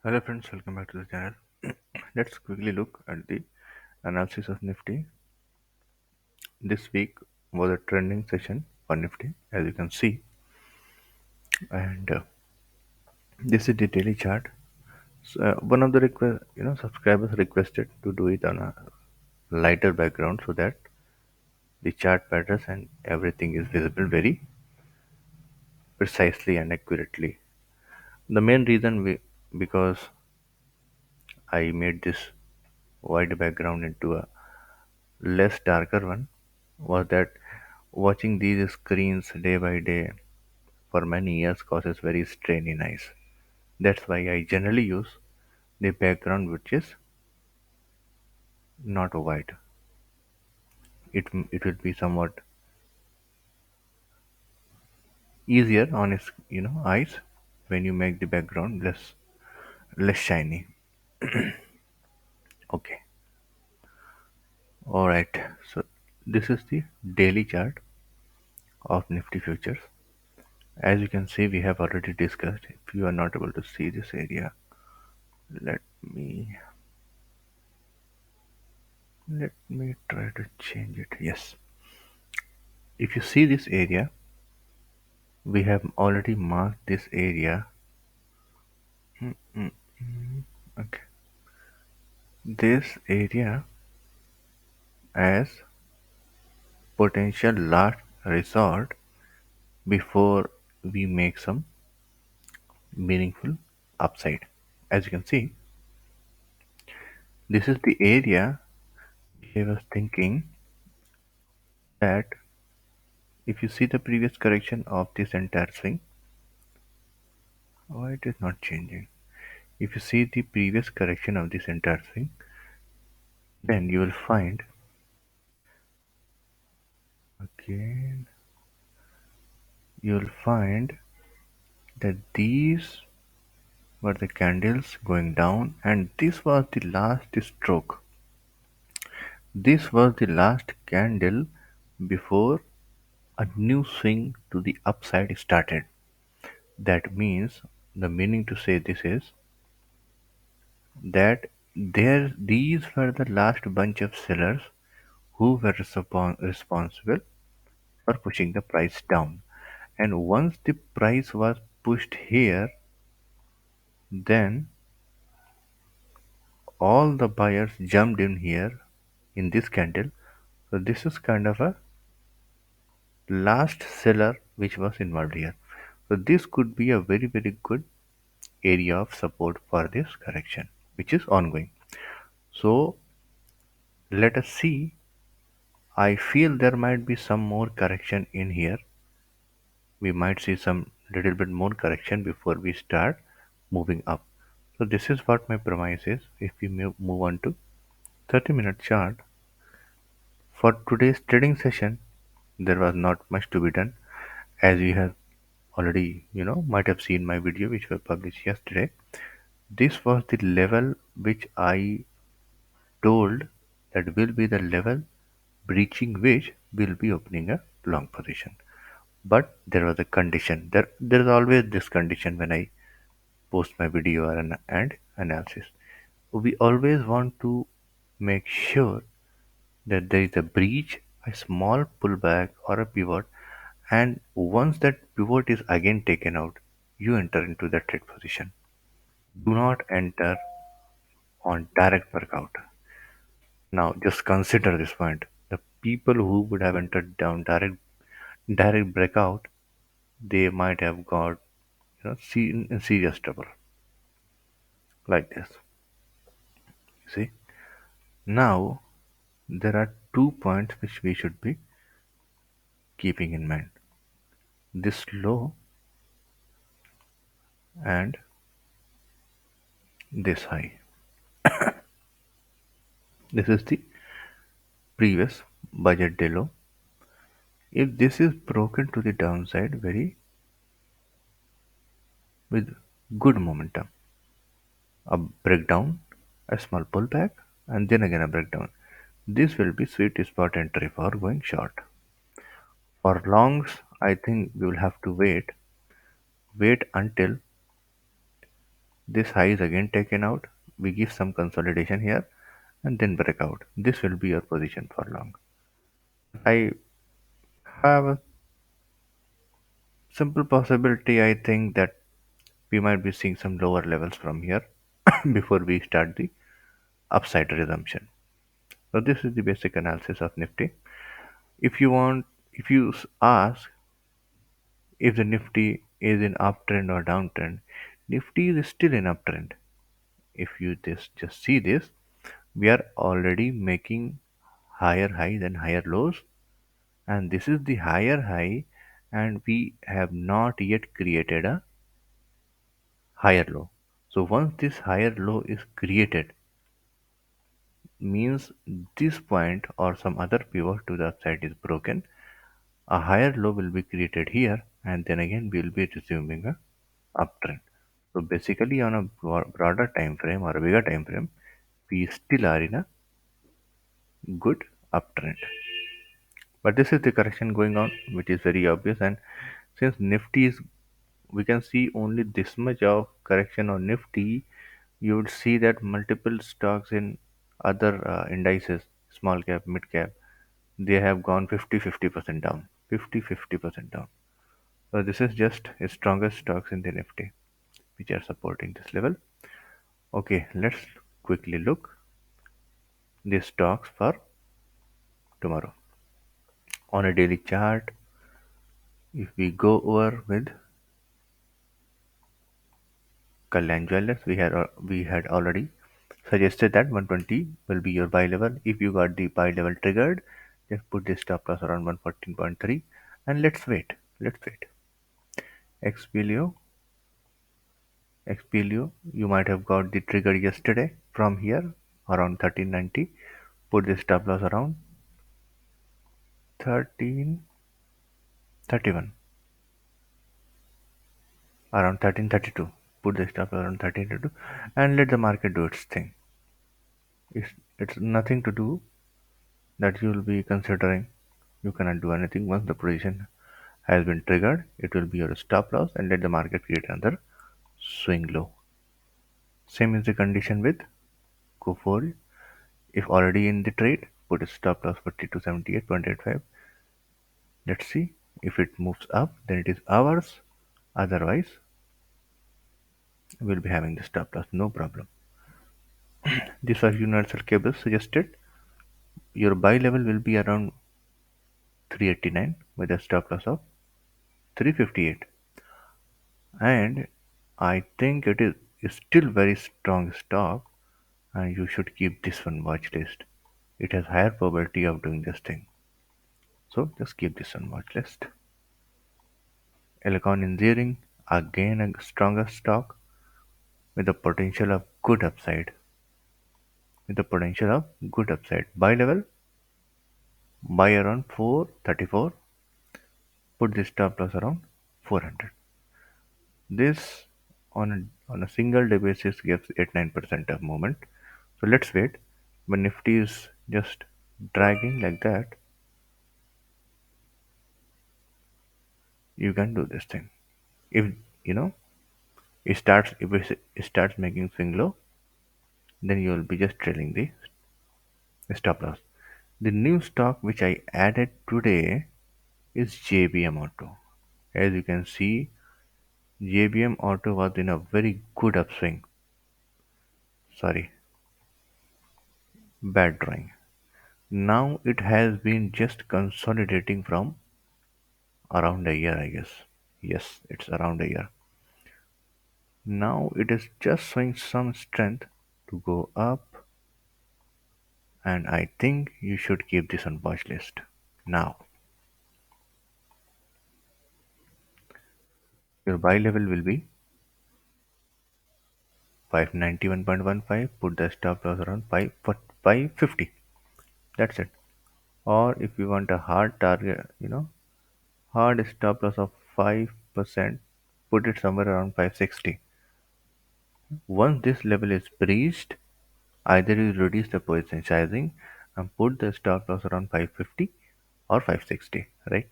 Hello friends, welcome back to the channel. Let's quickly look at the analysis of Nifty. This week was a trending session for Nifty, as you can see, and this is the daily chart. So, one of the subscribers requested to do it on a lighter background so that the chart patterns and everything is visible very precisely and accurately. The main reason because I made this white background into a less darker one was that watching these screens day by day for many years causes very strain in eyes. That's why I generally use the background which is not white. It will be somewhat easier on its eyes when you make the background less shiny. Okay, all right. So this is the daily chart of Nifty futures. As you can see, we have already discussed. If you are not able to see this area, let me let me try to change it. Yes, if you see this area, we have already marked this area. Okay, this area as potential last resort before we make some meaningful upside. As you can see, this is the area I was thinking that if you see the previous correction of this entire swing, why it is not changing? If you see the previous correction of this entire swing, then you will find again you will find that these were the candles going down and this was the last stroke. This was the last candle before a new swing to the upside started. That means the meaning to say this is that these were the last bunch of sellers who were responsible for pushing the price down. And once the price was pushed here, then all the buyers jumped in here in this candle. So this is kind of a last seller which was involved here. So this could be a very good area of support for this correction which is ongoing. So let us see. I feel there might be some more correction in here. We might see some little bit more correction before we start moving up. So this is what my premise is. If we move on to 30-minute chart, for today's trading session, there was not much to be done, as you have already, might have seen my video which was published yesterday. This was the level which I told that will be the level breaching which will be opening a long position. But there was a condition. There is always this condition when I post my video and analysis. We always want to make sure that there is a breach, a small pullback or a pivot, and once that pivot is again taken out, you enter into the trade position. Do not enter on direct workout. Now just consider this point. The people who would have entered down direct breakout, they might have got in serious trouble like this. See? Now there are 2 points which we should be keeping in mind. This low and this high. This is the previous budget day low. If this is broken to the downside very with good momentum, a breakdown, a small pullback, and then again a breakdown. This will be sweet spot entry for going short. For longs, I think we will have to wait until This high is again taken out. We give some consolidation here and then break out. This will be your position for long. I have a simple possibility. I think that we might be seeing some lower levels from here before we start the upside resumption. So this is the basic analysis of Nifty. If you want, if you ask if the Nifty is in uptrend or downtrend, Nifty is still in uptrend. If you just see this, we are already making higher highs and higher lows, and this is the higher high, and we have not yet created a higher low. So once this higher low is created, means this point or some other pivot to the upside is broken, a higher low will be created here, and then again we will be resuming a uptrend. So basically, on a broader time frame or a bigger time frame, we still are in a good uptrend. But this is the correction going on, which is very obvious. And since Nifty is, we can see only this much of correction on Nifty, you would see that multiple stocks in other indices, small cap, mid cap, they have gone 50% down. 50% down. So this is just the strongest stocks in the Nifty which are supporting this level. Okay, let's quickly look the stocks for tomorrow. On a daily chart, if we go over with Kalyan Jewelers, we had already suggested that 120 will be your buy level. If you got the buy level triggered, just put the stop loss around 114.3 and let's wait. Let's wait. Xpilio, Xpilio, you might have got the trigger yesterday from here around 1390. Put the stop loss around 1331, around 1332. Put the stop loss around 1332 and let the market do its thing. It's nothing to do that you will be considering. You cannot do anything. Once the position has been triggered, it will be your stop loss and let the market create another swing low. Same is the condition with go forward. If already in the trade, put a stop loss for T278.85. Let's see if it moves up, then it is ours. Otherwise, we'll be having the stop loss, no problem. This was universal cable suggested. Your buy level will be around 389 with a stop loss of 358. And I think it is still very strong stock, and you should keep this one watch list. It has higher probability of doing this thing, so just keep this on watch list. Elecon Engineering, again a stronger stock with the potential of good upside. Buy level, buy around 434. Put the stop loss around 400. This on a single day basis gives 8-9% of movement. So let's wait. When Nifty is just dragging like that, you can do this thing. If you know if it starts making swing low, then you will be just trailing the stop loss. The new stock which I added today is JBM Auto. As you can see, JBM Auto was in a very good upswing. Sorry, bad drawing. Now it has been just consolidating from around a year, I guess. Yes, it's around a year. Now it is just showing some strength to go up, and I think you should keep this on watch list. Now, your buy level will be 591.15. Put the stop loss around 550. That's it. Or if you want a hard target, hard stop loss of 5%, put it somewhere around 560. Once this level is breached, either you reduce the position sizing and put the stop loss around 550 or 560, right?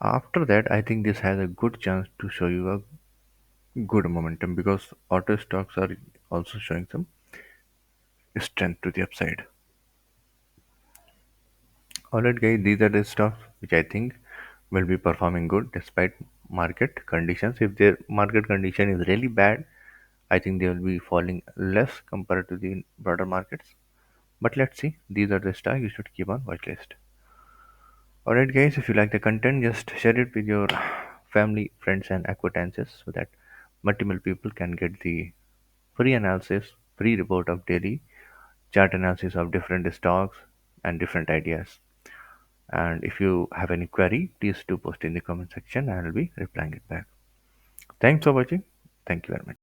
After that, I think this has a good chance to show you a good momentum because auto stocks are also showing some strength to the upside. Alright, guys, these are the stocks which I think will be performing good despite market conditions. If their market condition is really bad, I think they will be falling less compared to the broader markets. But let's see, these are the stocks you should keep on watch list. Alright, guys, if you like the content, just share it with your family, friends, and acquaintances so that multiple people can get the free analysis, free report of daily chart analysis of different stocks and different ideas. And if you have any query, please do post in the comment section and I'll be replying it back. Thanks for watching. Thank you very much.